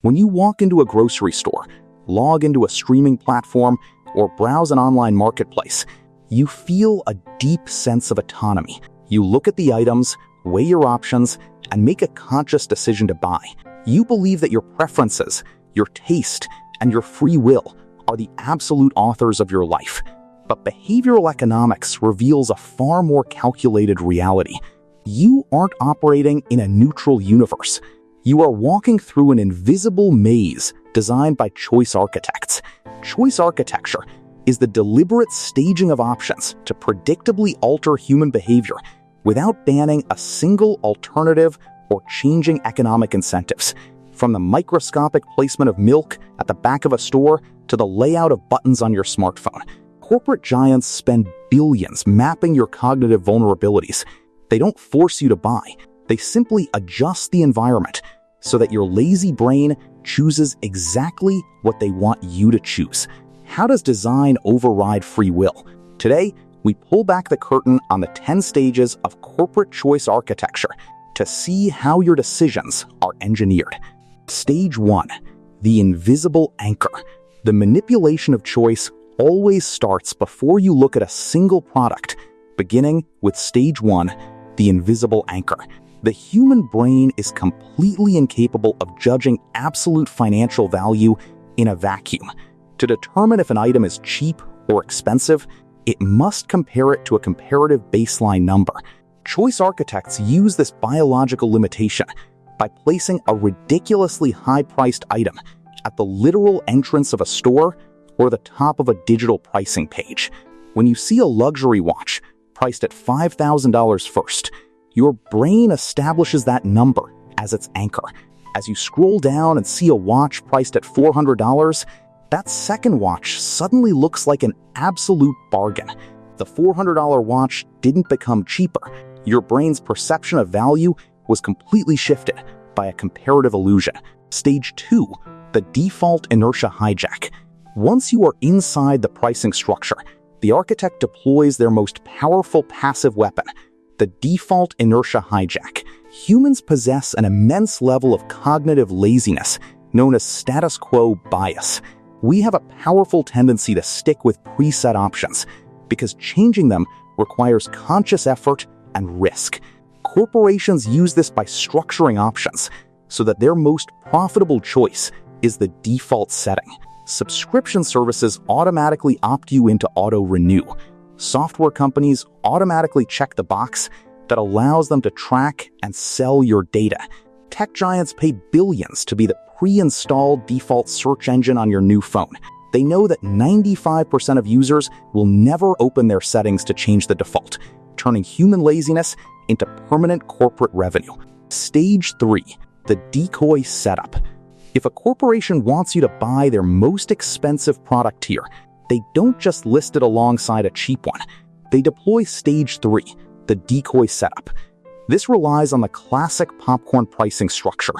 When you walk into a grocery store, log into a streaming platform, or browse an online marketplace, you feel a deep sense of autonomy. You look at the items, weigh your options, and make a conscious decision to buy. You believe that your preferences, your taste, and your free will are the absolute authors of your life. But behavioral economics reveals a far more calculated reality. You aren't operating in a neutral universe. You are walking through an invisible maze designed by choice architects. Choice architecture is the deliberate staging of options to predictably alter human behavior without banning a single alternative or changing economic incentives. From the microscopic placement of milk at the back of a store to the layout of buttons on your smartphone, corporate giants spend billions mapping your cognitive vulnerabilities. They don't force you to buy. They simply adjust the environment so that your lazy brain chooses exactly what they want you to choose. How does design override free will? Today, we pull back the curtain on the 10 stages of corporate choice architecture to see how your decisions are engineered. Stage 1. The invisible anchor. The manipulation of choice always starts before you look at a single product, beginning with Stage 1, the invisible anchor. The human brain is completely incapable of judging absolute financial value in a vacuum. To determine if an item is cheap or expensive, it must compare it to a comparative baseline number. Choice architects use this biological limitation by placing a ridiculously high-priced item at the literal entrance of a store or the top of a digital pricing page. When you see a luxury watch priced at $5,000 first, your brain establishes that number as its anchor. As you scroll down and see a watch priced at $400, that second watch suddenly looks like an absolute bargain. The $400 watch didn't become cheaper. Your brain's perception of value was completely shifted by a comparative illusion. Stage 2, the default inertia hijack. Once you are inside the pricing structure, the architect deploys their most powerful passive weapon, the default inertia hijack. Humans possess an immense level of cognitive laziness known as status quo bias. We have a powerful tendency to stick with preset options because changing them requires conscious effort and risk. Corporations use this by structuring options so that their most profitable choice is the default setting. Subscription services automatically opt you into auto-renew. Software companies automatically check the box that allows them to track and sell your data. Tech giants pay billions to be the pre-installed default search engine on your new phone. They know that 95% of users will never open their settings to change the default, turning human laziness into permanent corporate revenue. Stage 3, the decoy setup. If a corporation wants you to buy their most expensive product tier, they don't just list it alongside a cheap one. They deploy Stage 3, the decoy setup. This relies on the classic popcorn pricing structure.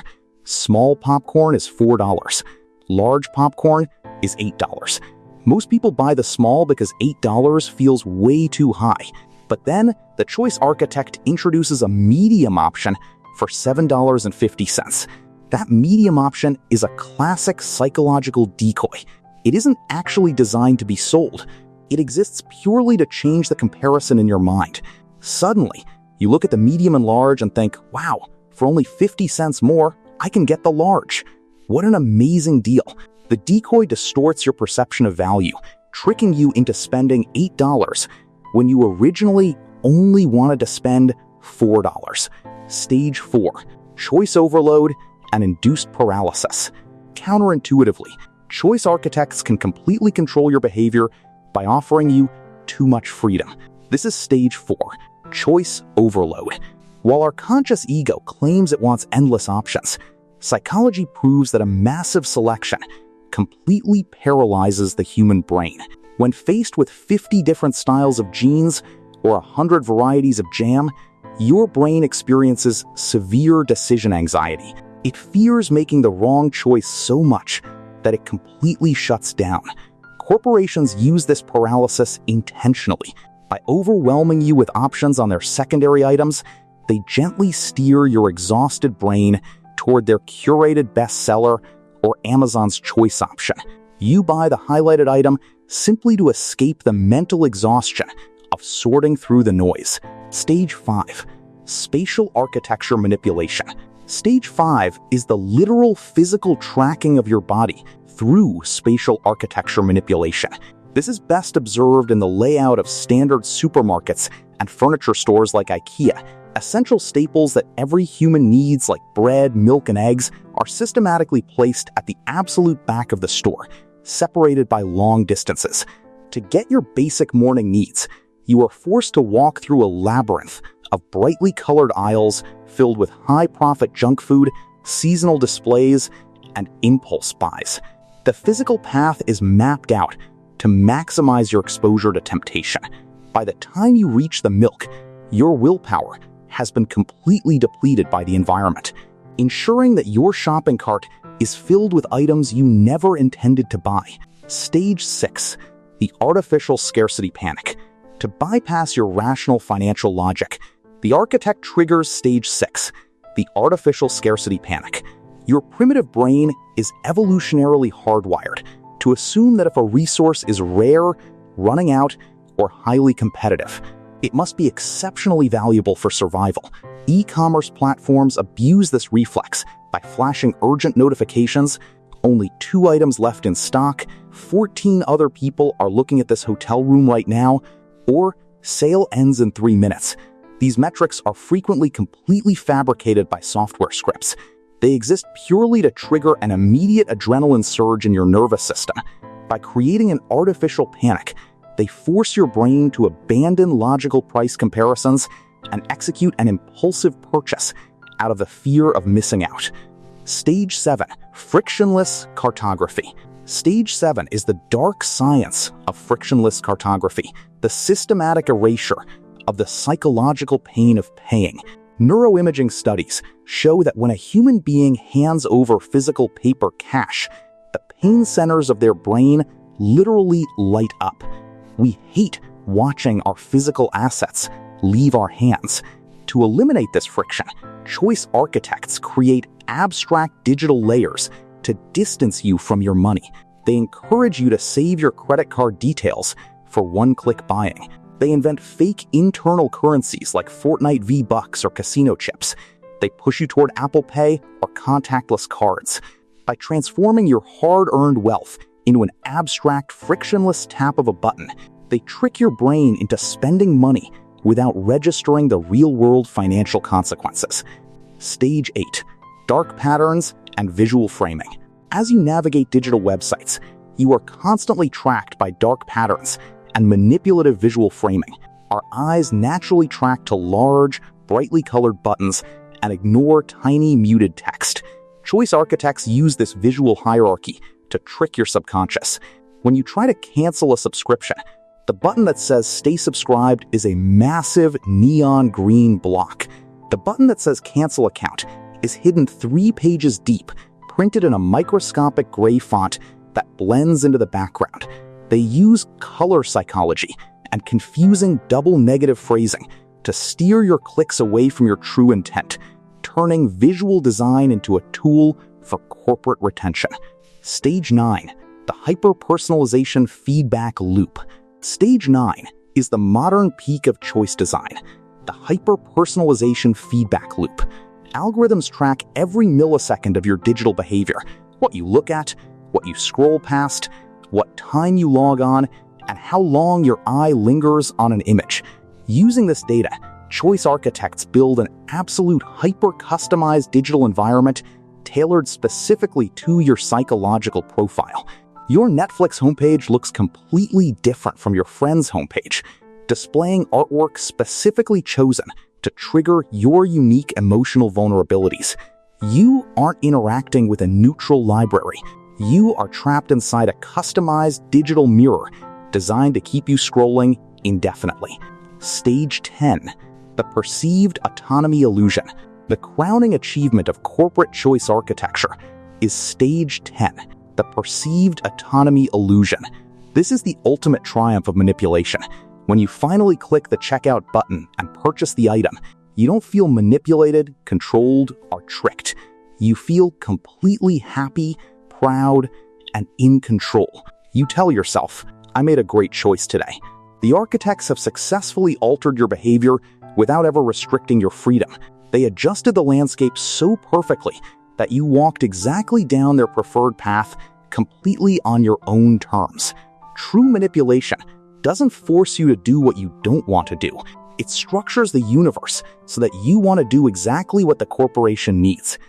Small popcorn is $4. Large popcorn is $8. Most people buy the small because $8 feels way too high. But then, the choice architect introduces a medium option for $7.50. That medium option is a classic psychological decoy. It isn't actually designed to be sold. It exists purely to change the comparison in your mind. Suddenly, you look at the medium and large and think, wow, for only 50 cents more, I can get the large. What an amazing deal. The decoy distorts your perception of value, tricking you into spending $8 when you originally only wanted to spend $4. Stage 4, choice overload and induced paralysis. Counterintuitively, choice architects can completely control your behavior by offering you too much freedom. This is Stage 4, choice overload. While our conscious ego claims it wants endless options, psychology proves that a massive selection completely paralyzes the human brain. When faced with 50 different styles of jeans or 100 varieties of jam, your brain experiences severe decision anxiety. It fears making the wrong choice so much that it completely shuts down. Corporations use this paralysis intentionally. By overwhelming you with options on their secondary items, they gently steer your exhausted brain toward their curated bestseller or Amazon's choice option. You buy the highlighted item simply to escape the mental exhaustion of sorting through the noise. Stage 5. Spatial architecture manipulation. Stage 5 is the literal physical tracking of your body through spatial architecture manipulation. This is best observed in the layout of standard supermarkets and furniture stores like IKEA. Essential staples that every human needs, like bread, milk, and eggs, are systematically placed at the absolute back of the store, separated by long distances. To get your basic morning needs, you are forced to walk through a labyrinth of brightly colored aisles filled with high-profit junk food, seasonal displays, and impulse buys. The physical path is mapped out to maximize your exposure to temptation. By the time you reach the milk, your willpower has been completely depleted by the environment, ensuring that your shopping cart is filled with items you never intended to buy. Stage 6. The artificial scarcity panic. To bypass your rational financial logic, the architect triggers Stage 6, the artificial scarcity panic. Your primitive brain is evolutionarily hardwired to assume that if a resource is rare, running out, or highly competitive, it must be exceptionally valuable for survival. E-commerce platforms abuse this reflex by flashing urgent notifications, only 2 items left in stock, 14 other people are looking at this hotel room right now, or sale ends in 3 minutes. These metrics are frequently completely fabricated by software scripts. They exist purely to trigger an immediate adrenaline surge in your nervous system. By creating an artificial panic, they force your brain to abandon logical price comparisons and execute an impulsive purchase out of the fear of missing out. Stage 7. Frictionless cartography. Stage 7 is the dark science of frictionless cartography, the systematic erasure of the psychological pain of paying. Neuroimaging studies show that when a human being hands over physical paper cash, the pain centers of their brain literally light up. We hate watching our physical assets leave our hands. To eliminate this friction, choice architects create abstract digital layers to distance you from your money. They encourage you to save your credit card details for one-click buying. They invent fake internal currencies like Fortnite V-Bucks or casino chips. They push you toward Apple Pay or contactless cards. By transforming your hard-earned wealth into an abstract, frictionless tap of a button, they trick your brain into spending money without registering the real-world financial consequences. Stage 8. Dark patterns and visual framing. As you navigate digital websites, you are constantly tracked by dark patterns and manipulative visual framing. Our eyes naturally track to large, brightly colored buttons and ignore tiny, muted text. Choice architects use this visual hierarchy to trick your subconscious. When you try to cancel a subscription, the button that says "Stay subscribed" is a massive neon green block. The button that says "Cancel account" is hidden 3 pages deep, printed in a microscopic gray font that blends into the background. They use color psychology and confusing double negative phrasing to steer your clicks away from your true intent, turning visual design into a tool for corporate retention. Stage 9. The hyper-personalization feedback loop. Stage 9 is the modern peak of choice design, the hyper-personalization feedback loop. Algorithms track every millisecond of your digital behavior, what you look at, what you scroll past, what time you log on, and how long your eye lingers on an image. Using this data, choice architects build an absolute hyper-customized digital environment tailored specifically to your psychological profile. Your Netflix homepage looks completely different from your friend's homepage, displaying artwork specifically chosen to trigger your unique emotional vulnerabilities. You aren't interacting with a neutral library. You are trapped inside a customized digital mirror designed to keep you scrolling indefinitely. Stage 10. The perceived autonomy illusion. The crowning achievement of corporate choice architecture is Stage 10, the perceived autonomy illusion. This is the ultimate triumph of manipulation. When you finally click the checkout button and purchase the item, you don't feel manipulated, controlled, or tricked. You feel completely happy, proud, and in control. You tell yourself, I made a great choice today. The architects have successfully altered your behavior without ever restricting your freedom. They adjusted the landscape so perfectly that you walked exactly down their preferred path completely on your own terms. True manipulation doesn't force you to do what you don't want to do. It structures the universe so that you want to do exactly what the corporation needs.